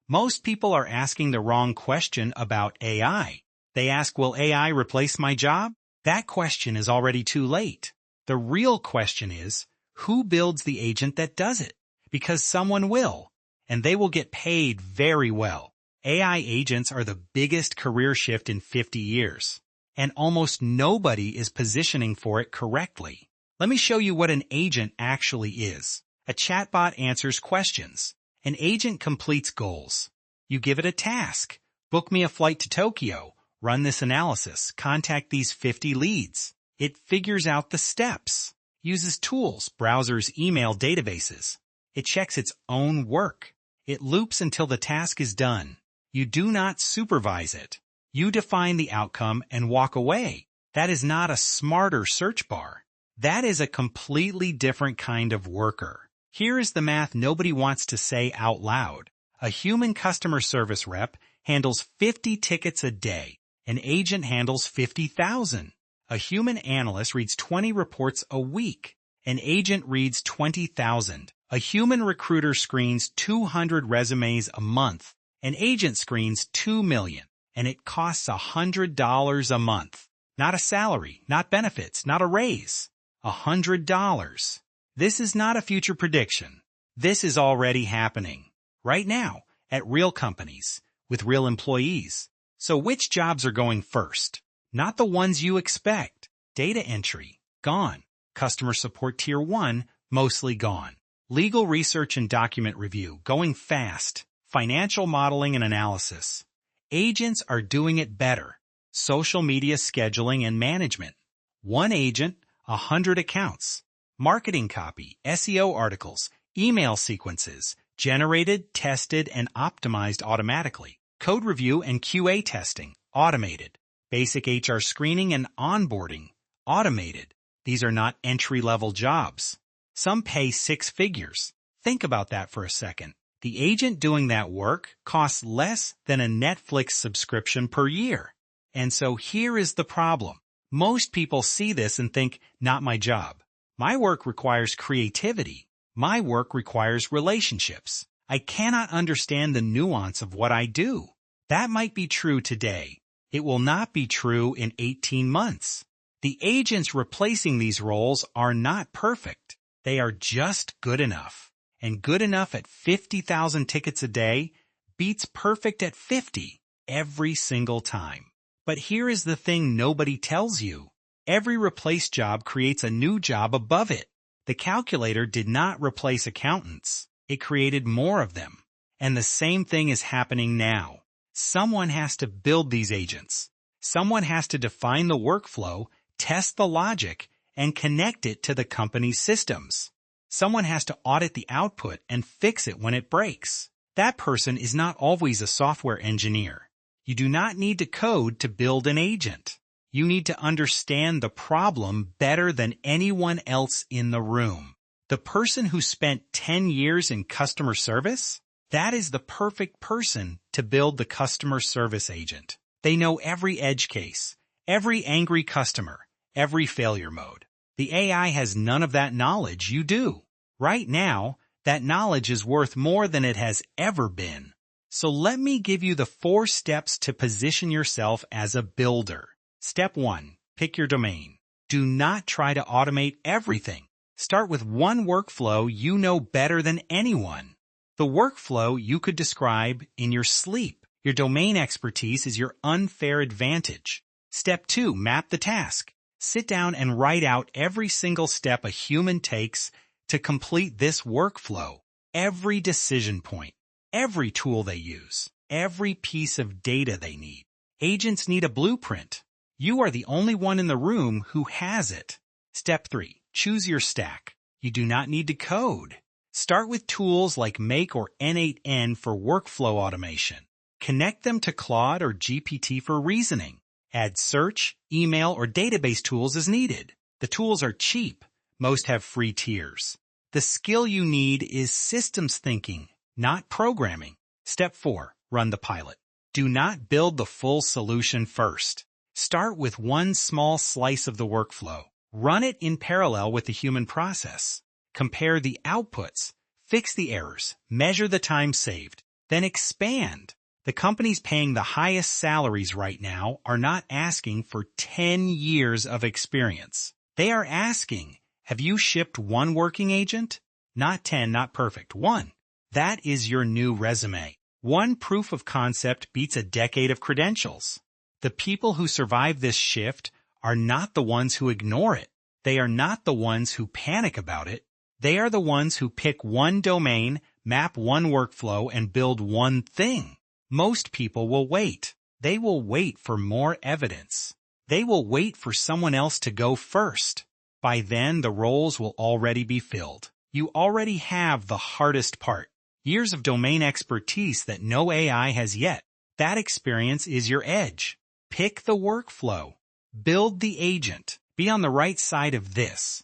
Most people are asking the wrong question about AI. They ask, will AI replace my job? That question is already too late. The real question is, who builds the agent that does it? Because someone will, and they will get paid very well. AI agents are the biggest career shift in 50 years, and almost nobody is positioning for it correctly. Let me show you what an agent actually is. A chatbot answers questions. An agent completes goals. You give it a task. Book me a flight to Tokyo. Run this analysis. Contact these 50 leads. It figures out the steps. Uses tools, browsers, email, databases. It checks its own work. It loops until the task is done. You do not supervise it. You define the outcome and walk away. That is not a smarter search bar. That is a completely different kind of worker. Here is the math nobody wants to say out loud. A human customer service rep handles 50 tickets a day. An agent handles 50,000. A human analyst reads 20 reports a week. An agent reads 20,000. A human recruiter screens 200 resumes a month. An agent screens 2 million, and it costs $100 a month. Not a salary, not benefits, not a raise. $100. This is not a future prediction. This is already happening. Right now, at real companies, with real employees. So which jobs are going first? Not the ones you expect. Data entry, gone. Customer support tier 1, mostly gone. Legal research and document review, going fast. Financial modeling and analysis. Agents are doing it better. Social media scheduling and management. One agent, 100 accounts. Marketing copy, SEO articles, email sequences, generated, tested, and optimized automatically. Code review and QA testing, automated. Basic HR screening and onboarding, automated. These are not entry-level jobs. Some pay 6 figures. Think about that for a second. The agent doing that work costs less than a Netflix subscription per year. And so here is the problem. Most people see this and think, not my job. My work requires creativity. My work requires relationships. I cannot understand the nuance of what I do. That might be true today. It will not be true in 18 months. The agents replacing these roles are not perfect. They are just good enough. And good enough at 50,000 tickets a day beats perfect at 50 every single time. But here is the thing nobody tells you. Every replaced job creates a new job above it. The calculator did not replace accountants. It created more of them. And the same thing is happening now. Someone has to build these agents. Someone has to define the workflow, test the logic, and connect it to the company's systems. Someone has to audit the output and fix it when it breaks. That person is not always a software engineer. You do not need to code to build an agent. You need to understand the problem better than anyone else in the room. The person who spent 10 years in customer service? That is the perfect person to build the customer service agent. They know every edge case, every angry customer, every failure mode. The AI has none of that knowledge. You do. Right now, that knowledge is worth more than it has ever been. So let me give you the 4 steps to position yourself as a builder. Step 1. Pick your domain. Do not try to automate everything. Start with one workflow you know better than anyone. The workflow you could describe in your sleep. Your domain expertise is your unfair advantage. Step 2. Map the task. Sit down and write out every single step a human takes to complete this workflow. Every decision point, every tool they use, every piece of data they need. Agents need a blueprint. You are the only one in the room who has it. Step 3. Choose your stack. You do not need to code. Start with tools like Make or N8N for workflow automation. Connect them to Claude or GPT for reasoning. Add search, email, or database tools as needed. The tools are cheap. Most have free tiers. The skill you need is systems thinking, not programming. Step 4. Run the pilot. Do not build the full solution first. Start with one small slice of the workflow. Run it in parallel with the human process. Compare the outputs. Fix the errors. Measure the time saved. Then expand. The companies paying the highest salaries right now are not asking for 10 years of experience. They are asking, have you shipped one working agent? Not 10, not perfect, one. That is your new resume. One proof of concept beats a decade of credentials. The people who survive this shift are not the ones who ignore it. They are not the ones who panic about it. They are the ones who pick one domain, map one workflow, and build one thing. Most people will wait. They will wait for more evidence. They will wait for someone else to go first. By then, the roles will already be filled. You already have the hardest part. Years of domain expertise that no AI has yet. That experience is your edge. Pick the workflow. Build the agent. Be on the right side of this.